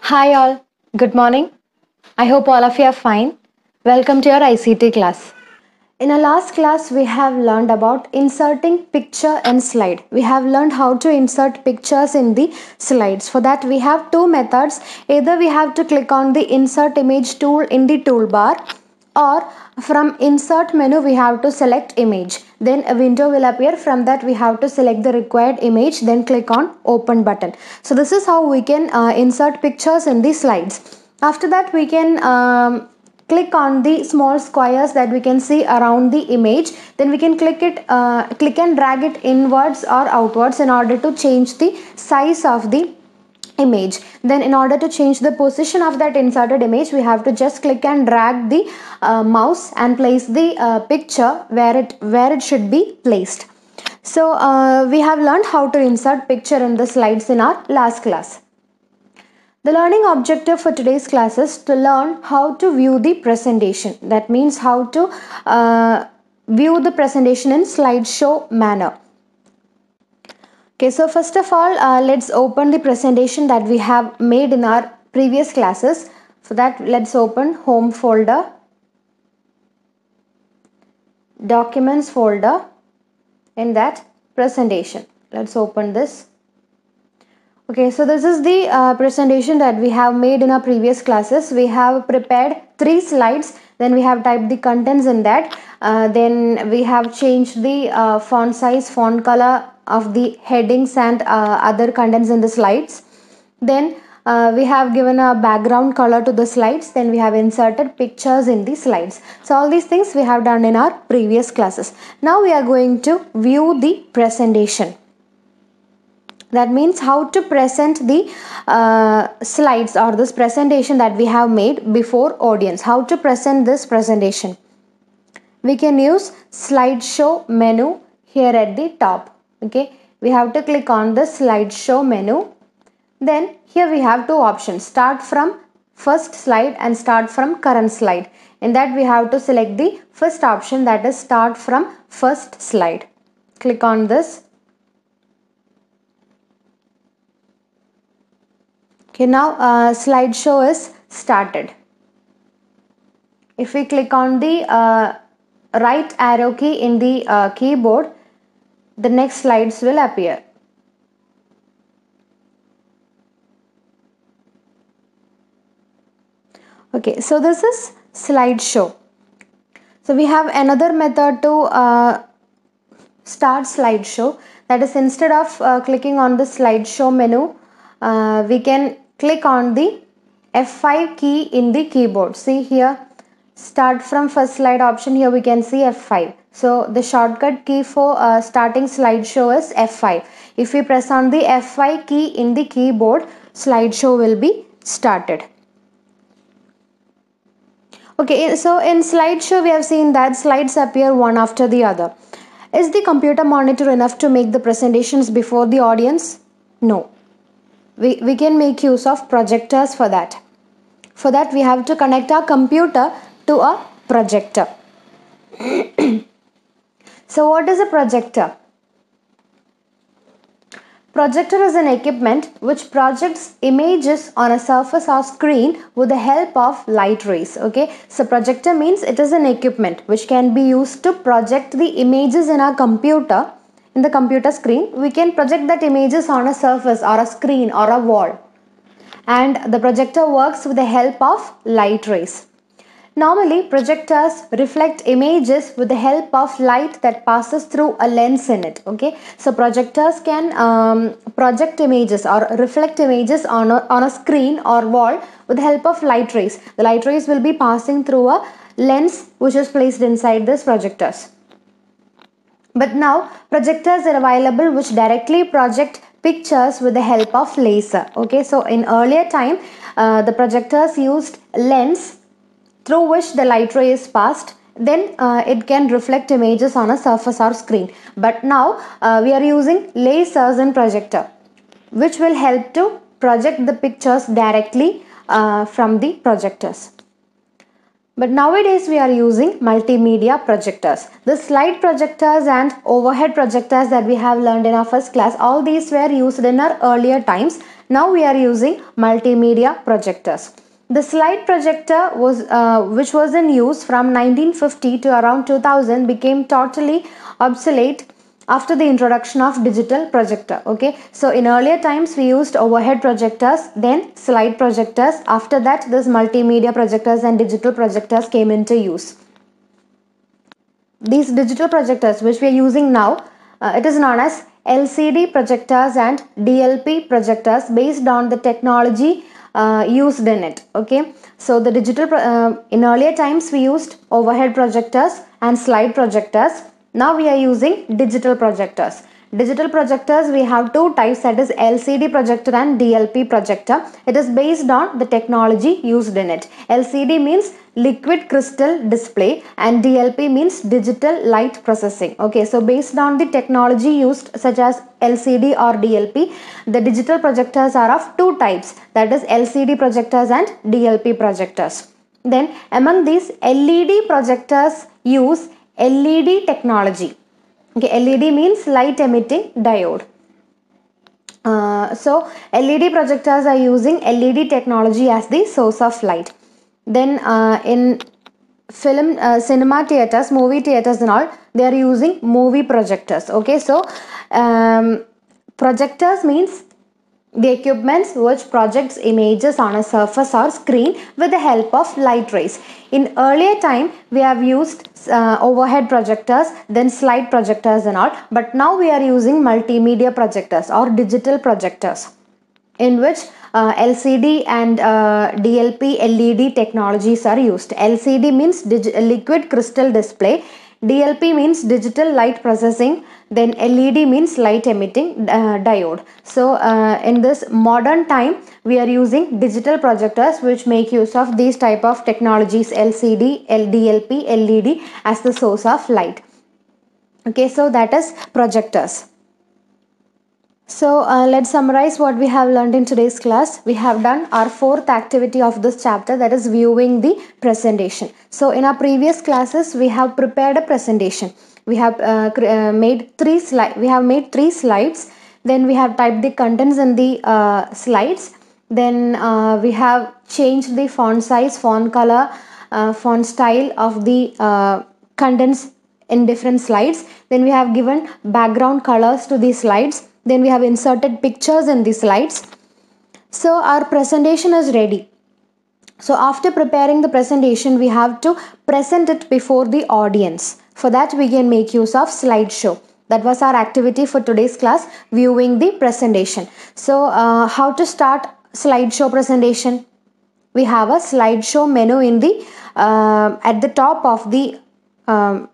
Hi all, good morning. I hope all of you are fine. Welcome to your ICT class. In our last class, we have learned about inserting picture and slide. We have learned how to insert pictures in the slides. For that, we have two methods. Either we have to click on the insert image tool in the toolbar, or from insert menu we have to select image. Then a window will appear. From that we have to select the required image, then click on open button. So this is how we can insert pictures in the slides. After that we can click on the small squares that we can see around the image. Then we can click and drag it inwards or outwards in order to change the size of the image. Then in order to change the position of that inserted image, we have to just click and drag the mouse and place the picture where it should be placed. So we have learned how to insert picture in the slides in our last class. The learning objective for today's class is to learn how to view the presentation. That means how to view the presentation in slideshow manner. Okay, so first of all, let's open the presentation that we have made in our previous classes. For that, let's open Home folder, Documents folder, in that presentation. Let's open this. Okay, so this is the presentation that we have made in our previous classes. We have prepared 3 slides. Then we have typed the contents in that. Then we have changed the font size, font color of the headings and other contents in the slides. Then we have given a background color to the slides. Then we have inserted pictures in the slides. So all these things we have done in our previous classes. Now we are going to view the presentation. That means how to present the slides or this presentation that we have made before audience. How to present this presentation. We can use slideshow menu here at the top. Okay, we have to click on the slideshow menu. Then here we have 2 options. Start from first slide and start from current slide. In that we have to select the first option, that is start from first slide. Click on this. Okay, now slideshow is started. If we click on the right arrow key in the keyboard, the next slides will appear. Okay, so this is slideshow. So we have another method to start slideshow. That is, instead of clicking on the slideshow menu, we can click on the F5 key in the keyboard. See here, start from first slide option. Here we can see F5. So the shortcut key for starting slideshow is F5. If we press on the F5 key in the keyboard, slideshow will be started. Okay, so in slideshow we have seen that slides appear one after the other. Is the computer monitor enough to make the presentations before the audience? No. We can make use of projectors for that. For that we have to connect our computer to a projector. So what is a projector? Projector is an equipment which projects images on a surface or screen with the help of light rays. Okay, so projector means it is an equipment which can be used to project the images in our computer. In the computer screen, we can project that images on a surface or a screen or a wall. And the projector works with the help of light rays. Normally, projectors reflect images with the help of light that passes through a lens in it. Okay, so projectors can project images or reflect images on a screen or wall with the help of light rays. The light rays will be passing through a lens which is placed inside these projectors. But now projectors are available which directly project pictures with the help of laser. Okay, so in earlier time the projectors used lens through which the light ray is passed. Then it can reflect images on a surface or screen. But now we are using lasers in projector, which will help to project the pictures directly from the projectors. But nowadays we are using multimedia projectors. The slide projectors and overhead projectors that we have learned in our first class, all these were used in our earlier times. Now we are using multimedia projectors. The slide projector was which was in use from 1950 to around 2000 became totally obsolete after the introduction of digital projector. Okay, so in earlier times we used overhead projectors, then slide projectors. After that, this multimedia projectors and digital projectors came into use. These digital projectors which we are using now, it is known as LCD projectors and DLP projectors based on the technology used in it. Okay, so the digital in earlier times we used overhead projectors and slide projectors. Now we are using digital projectors. Digital projectors, we have two types, that is LCD projector and DLP projector. It is based on the technology used in it. LCD means liquid crystal display and DLP means digital light processing. Okay, so based on the technology used such as LCD or DLP, the digital projectors are of two types, that is LCD projectors and DLP projectors. Then among these, LED projectors use LED technology. Okay, LED means light emitting diode. So LED projectors are using LED technology as the source of light. Then in film cinema theaters, movie theaters and all, they are using movie projectors. Okay, so projectors means the equipments which projects images on a surface or screen with the help of light rays. In earlier time we have used overhead projectors, then slide projectors and all, but now we are using multimedia projectors or digital projectors, in which LCD and DLP LED technologies are used. LCD means liquid crystal display, DLP means digital light processing, then LED means light emitting diode. So in this modern time we are using digital projectors which make use of these type of technologies, LCD, DLP, LED as the source of light. Okay, so that is projectors. So let's summarize what we have learned in today's class. We have done our fourth activity of this chapter, that is viewing the presentation. So in our previous classes we have prepared a presentation. We have made three slides. Then we have typed the contents in the slides. Then we have changed the font size, font color, font style of the contents in different slides. Then we have given background colors to these slides. Then we have inserted pictures in the slides. So our presentation is ready. So after preparing the presentation, we have to present it before the audience. For that we can make use of slideshow. That was our activity for today's class, viewing the presentation. So how to start slideshow presentation? We have a slideshow menu in the at the top of the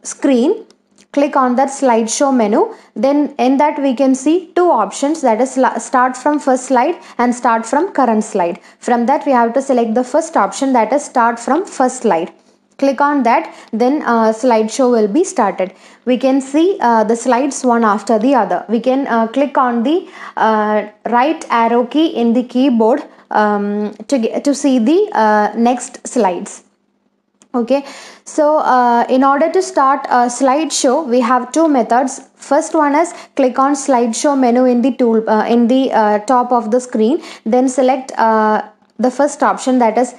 screen. Click on that slideshow menu. Then in that we can see two options, that is start from first slide and start from current slide. From that we have to select the first option, that is start from first slide. Click on that, then slideshow will be started. We can see the slides one after the other. We can click on the right arrow key in the keyboard to see the next slides. Okay, so in order to start a slideshow, we have two methods. First one is click on slideshow menu in the top of the screen. Then select the first option, that is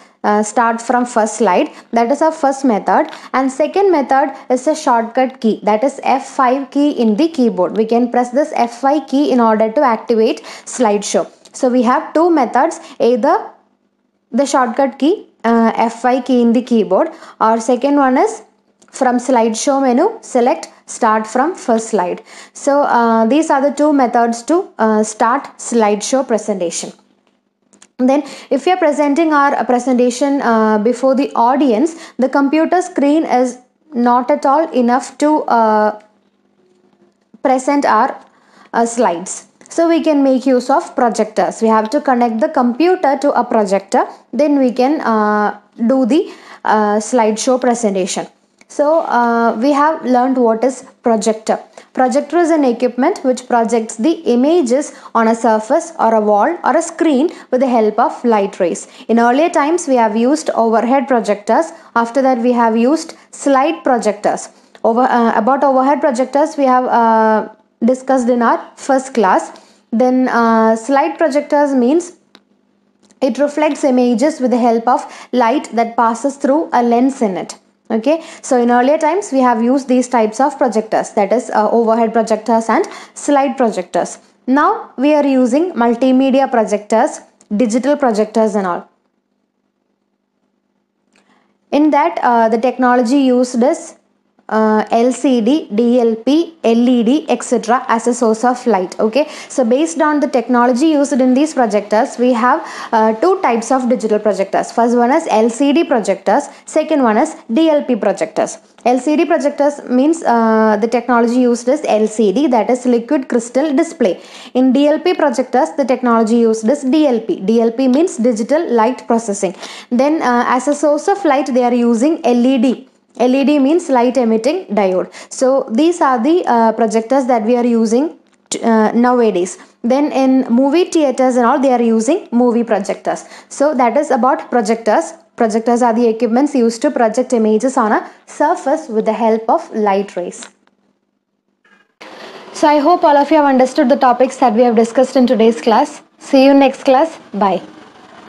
start from first slide. That is our first method. And second method is a shortcut key, that is F5 key in the keyboard. We can press this F5 key in order to activate slideshow. So we have two methods, either the shortcut key F5 key in the keyboard, or second one is from slideshow menu select start from first slide. So these are the two methods to start slideshow presentation. Then if we are presenting our presentation before the audience, the computer screen is not at all enough to present our slides. So we can make use of projectors. We have to connect the computer to a projector, then we can do the slideshow presentation. So we have learned what is projector. Projector is an equipment which projects the images on a surface or a wall or a screen with the help of light rays. In earlier times we have used overhead projectors. After that we have used slide projectors. About overhead projectors we have discussed in our first class. Then slide projectors means it reflects images with the help of light that passes through a lens in it. Okay, so in earlier times we have used these types of projectors, that is overhead projectors and slide projectors. Now we are using multimedia projectors, digital projectors and all. In that the technology used is LCD, DLP, LED, etc. as a source of light. Okay, so based on the technology used in these projectors, we have two types of digital projectors. First one is LCD projectors, second one is DLP projectors. LCD projectors means the technology used is LCD, that is liquid crystal display. In DLP projectors, the technology used is DLP. DLP means digital light processing. Then as a source of light, they are using LED. LED means light emitting diode. So these are the projectors that we are using nowadays. Then in movie theaters and all, they are using movie projectors. So that is about projectors. Projectors are the equipments used to project images on a surface with the help of light rays. So I hope all of you have understood the topics that we have discussed in today's class. See you next class. Bye.